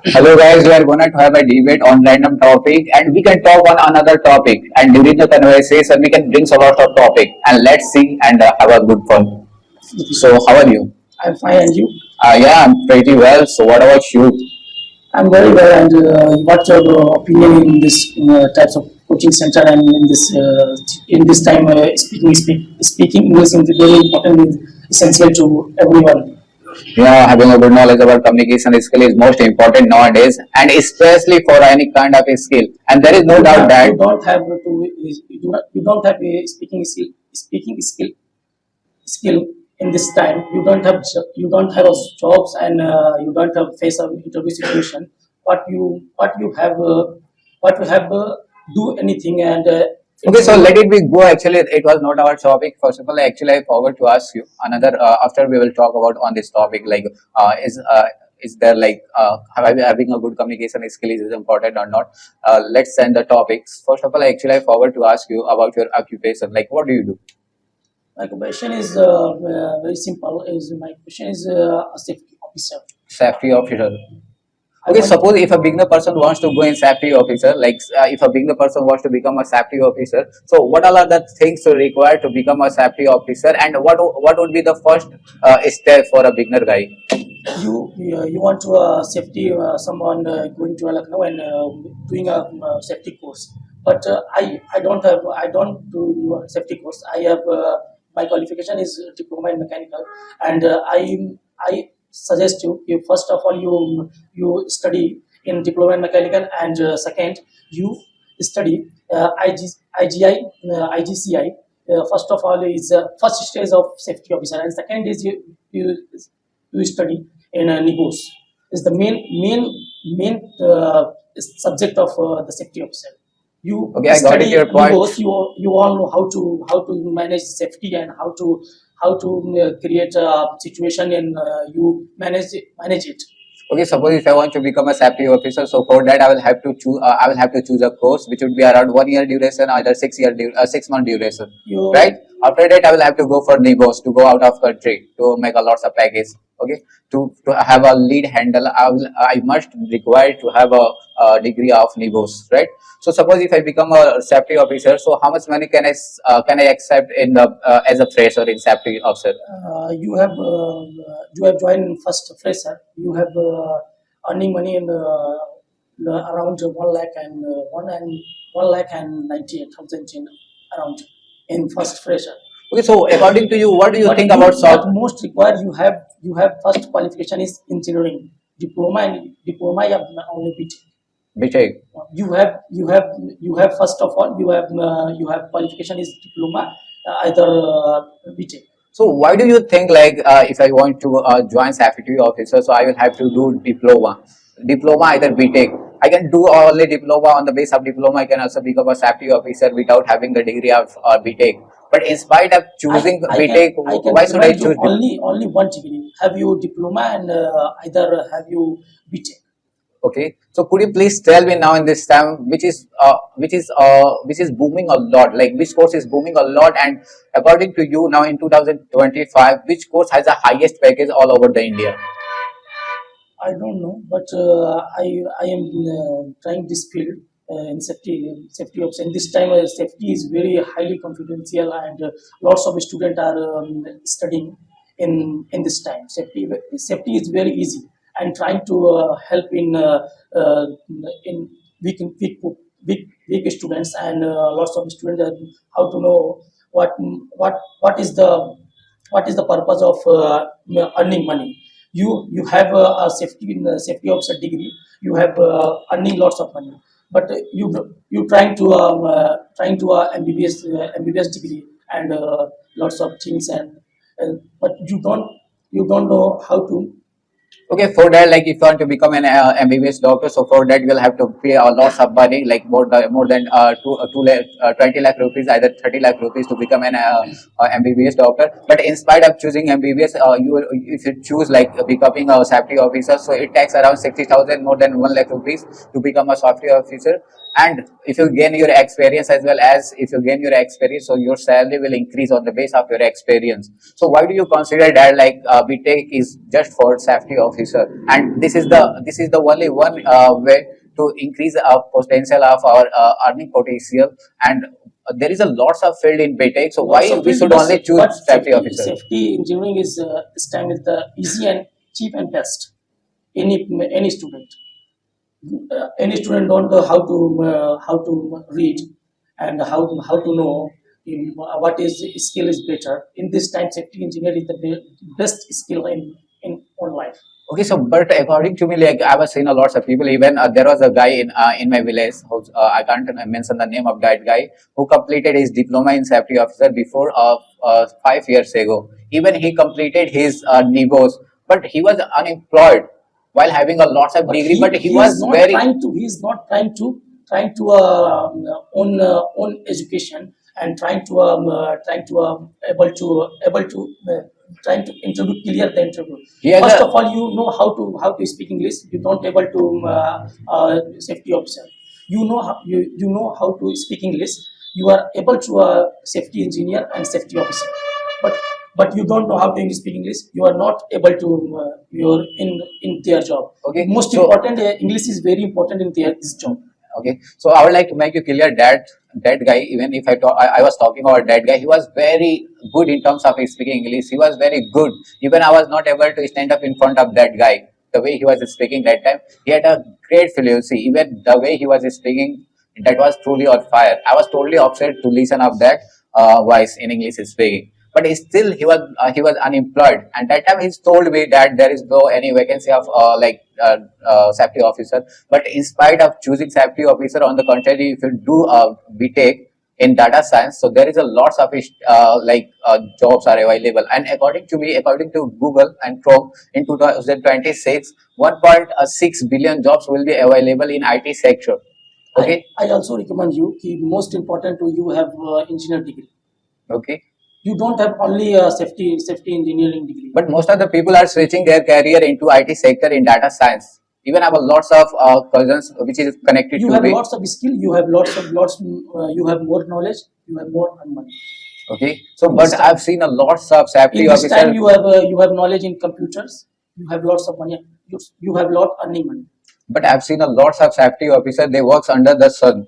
Hello guys, we are gonna have a debate on random topic and we can talk on another topic and during the conversation we can bring a lot of topic and let's see and have a good fun. So how are you? I'm fine, and you? Yeah, I'm pretty well. So what about you? I'm very well. And what's your opinion in this types of coaching center and in this time speaking English is very important, is essential to everyone. Yeah, having a good knowledge about communication skill is most important nowadays and especially for any kind of a skill. And there is no doubt that You don't have to you don't have a speaking skill in this time. You don't have a jobs, and you don't have face of interview situation. What you have do anything, and okay, it's so let it be go. Actually, it was not our topic. First of all, actually, I forgot to ask you another. After we will talk about on this topic, like is there like having a good communication skill is important or not? Let's send the topics. First of all, actually, I forgot to ask you about your occupation. Like, what do you do? my question is very simple. Is my question is a safety officer. Safety officer. I Okay, want suppose if a beginner person wants to go in safety officer, like if a beginner person wants to become a safety officer, so what all are the things required to become a safety officer, and what would be the first step for a beginner guy? you want to safety someone going to Lucknow and doing a safety course. But I don't do safety course. I have my qualification is diploma in mechanical, and I suggest you first of all you study in diploma in mechanical, and second you study IGCI. First of all is first stage of safety officer, and second is you study in NIGOS. Is the main subject of the safety officer. You Okay, I got it. study Your point. NIGOS, you all know how to manage safety, and how to create a situation, and you manage it. Okay, suppose if I want to become a safety officer, so for that I will have to choose. I will have to choose a course which would be around 1 year duration, either 6 month duration, You right? After that, I will have to go for NIBOS to go out of country to make a lots of package. Okay, to have a lead handle, I must require to have a degree of NIBOS, right? So suppose if I become a safety officer, so how much money can I accept in the as a fresher in safety officer? you have joined first fresher. You have earning money in around 1 lakh and 1 lakh and 98,000 in around in first fresher. Okay, so according to you, what do you think about What soft? most required, you have first qualification is engineering diploma, and diploma you have only BTech. Btech. You have first of all you have qualification is diploma, either BTech. So why do you think like if I want to join safety officer, so I will have to do diploma either BTech. I can do only diploma on the base of diploma. I can also become a safety officer without having the degree of BTech. But in spite of choosing BTech, I can why should I recommend you choose? only one degree. Have you diploma, and either have you BTech? Okay, so could you please tell me now in this time which is booming a lot, like which course is booming a lot, and according to you now in 2025, which course has the highest package all over the India? I don't know, but I am trying this field in safety ops. And this time, safety is very highly confidential, and lots of students are studying in this time. Safety is very easy, and trying to help uh, in weak students, and lots of students how to know what what is the purpose of earning money. You have a safety officer degree. You have earning lots of money, but you trying to MBBS degree, and lots of things, and but you don't know how to. Okay, for that, like if you want to become an MBBS doctor, so for that you'll have to pay a lot of money, like more than 20 lakh rupees, either 30 lakh rupees to become an MBBS doctor. But in spite of choosing MBBS, if you choose like becoming a safety officer, so it takes around 60,000, more than 1 lakh rupees to become a safety officer. And if you gain your experience as well as if you gain your experience, so your salary will increase on the base of your experience. So why do you consider that like BTech is just for safety officer? officer, and this is the only one way to increase our potential of our earning potential. And there is a lots of field in BTech, so Lots why of we field, should only choose but safety officer? safety engineering is this time is the easy and cheap and best. Any student, any student don't know how to read and how to know what is skill is better. In this time, safety engineer is the best skill in on life. Okay, so but according to me, like I was seeing a lots of people. Even there was a guy in my village. Who's, I can't mention the name of that guy who completed his diploma in safety officer before 5 years ago. Even he completed his nivos, but he was unemployed while having a lots of But degree. But he he is was not very trying to trying to own education and trying to able to trying to interview clear the interview. he has First a of all, you know how to speak English. You don't able to safety officer. You know how to speak English. You are able to safety engineer and safety officer. But you don't know how to speak English. You are not able to you're in their job. okay. Most So important, English is very important in their this job. okay, so I would like to make you clear that that guy, even if I was talking about that guy, he was very good in terms of his speaking English. He was very good. Even I was not able to stand up in front of that guy. The way he was speaking that time, he had a great fluency. Even the way he was speaking, that was truly on fire. I was totally upset to listen of that voice in English speaking. But still, he was unemployed, and that time he's told me that there is no any vacancy of safety officer. But in spite of choosing safety officer, on the contrary, if you do BTech in data science, so there is a lots of jobs are available. And according to me, according to Google and Chrome, in 2026, 1.6 billion jobs will be available in IT sector. Okay, I also recommend you. Most important to you have engineer degree. okay. You don't have only safety engineering degree. But most of the people are switching their career into IT sector in data science. Even I have a lots of cousins which is connected You to have me. lots of skill. You have lots. You have more knowledge. You have more money. Okay, so This but time, I've seen a lots of in safety this time officer. you have knowledge in computers. You have lots of money. You have lot earning money. But I've seen a lots of safety officer. They works under the sun,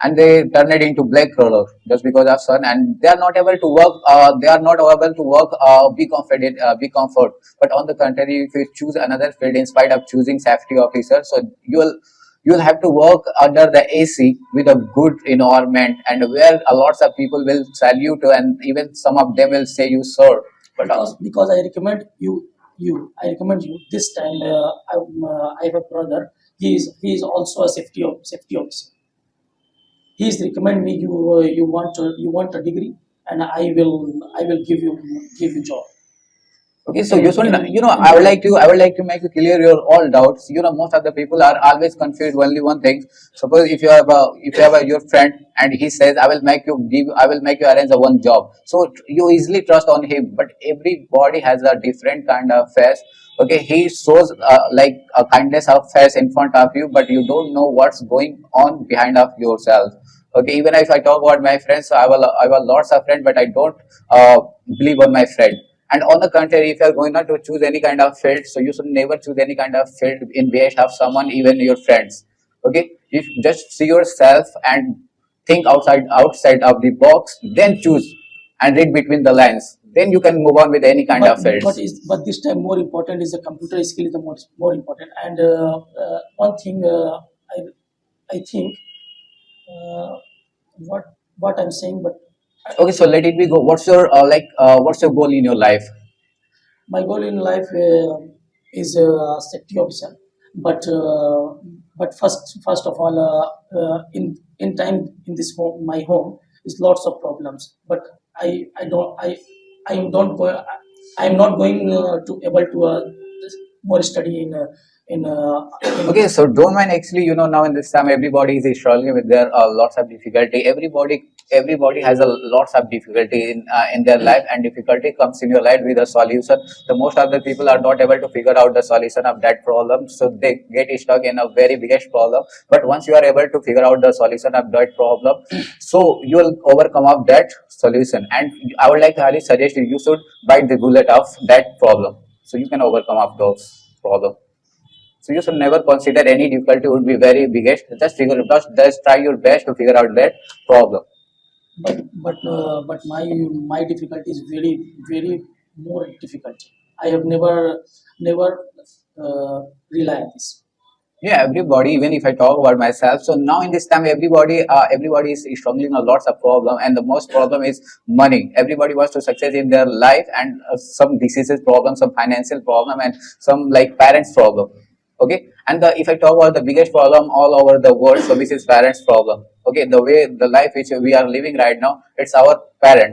and they turn it into black collar just because of sun, and they are not able to work. They are not able to work. Be confident. Be comfort. But on the contrary, if you choose another field in spite of choosing safety officer, so you'll have to work under the AC with a good environment, and where a lots of people will salute you, and even some of them will say you sir. But Because I recommend I recommend you this time. I have a brother. He is also a safety officer. He is recommend me you want a degree, and I will give you job okay, so in you should, in I would like to make you clear your all doubts. Most of the people are always confused only one thing. Suppose if you have your friend and he says, I will make you arrange a one job. So you easily trust on him, but everybody has a different kind of face. Okay, he shows like a kindness of face in front of you, but you don't know what's going on behind of yourself. Okay, even if I talk about my friends, so I have lots of friends, but I don't believe on my friend. And on the contrary, if you are going not to choose any kind of field, so you should never choose any kind of field in behalf of someone, even your friends. Okay, if just see yourself and think outside of the box, then choose and read between the lines. Then you can move on with any kind of fields. but this time more important is the computer skill is the more important. And one thing I think uh, what I'm saying, but Okay, so let it be go. What's your goal in your life? my goal in life is safety officer. But first of all, in time in this home, my home is lots of problems. But I don't I am don't go I am not going to able to more study in Okay, so don't mind actually, now in this time everybody is struggling with their lots of difficulty. Everybody has a lots of difficulty in their life, and difficulty comes in your life with a solution. The most of the people are not able to figure out the solution of that problem, so they get stuck in a very biggest problem. But once you are able to figure out the solution of that problem, so you will overcome of that solution. And I would like to highly suggest you should bite the bullet of that problem, so you can overcome of those. problem. So you should never consider any difficulty would be very biggest. Just try your best to figure out that problem. But my difficulty is very more difficult. I have never rely on this. Yeah, everybody. Even if I talk about myself, so now in this time, everybody is struggling a lots of problem, and the most problem is money. Everybody wants to success in their life, and some diseases problem, some financial problem, and some like parents problem. Okay, and if I talk about the biggest problem all over the world, so this is parents problem. Okay, the way the life which we are living right now, it's our parents.